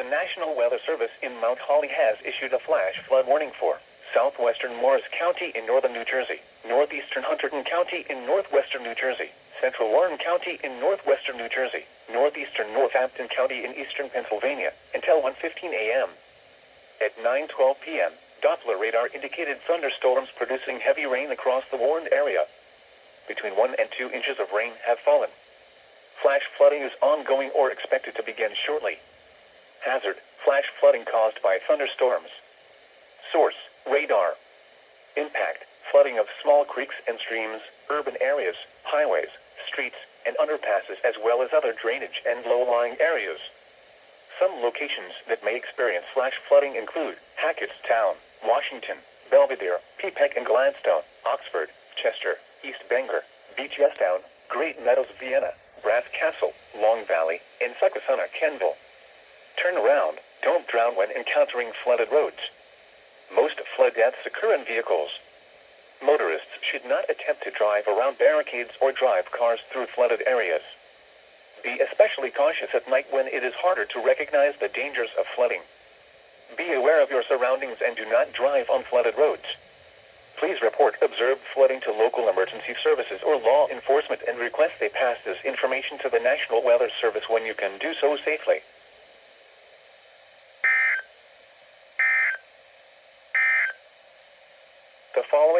National Weather Service in Mount Holly has issued a flash flood warning for Southwestern Morris County in northern New Jersey, Northeastern Hunterdon County in northwestern New Jersey, Central Warren County in northwestern New Jersey, Northeastern Northampton County in eastern Pennsylvania, until 1:15 a.m. At 9:12 p.m., Doppler radar indicated thunderstorms producing heavy rain across the warned area. Between 1 and 2 inches of rain have fallen. Flash flooding is ongoing or expected to begin shortly. Hazard: flash flooding caused by thunderstorms. Source: radar. Impact: flooding of small creeks and streams, urban areas, highways, streets, and underpasses, as well as other drainage and low-lying areas. Some locations that may experience flash flooding include Hackettstown, Washington, Belvidere, Peapack and Gladstone, Oxford, Chester, East Bangor, Beechestown, Great Meadows, Vienna, Brass Castle, Long Valley, and Susquehanna, Kenville. Turn around. Don't drown when encountering flooded roads. Most flood deaths occur in vehicles. Motorists should not attempt to drive around barricades or drive cars through flooded areas. Be especially cautious at night when it is harder to recognize the dangers of flooding. Be aware of your surroundings and do not drive on flooded roads. Please report observed flooding to local emergency services or law enforcement and request they pass this information to the National Weather Service when you can do so safely. The following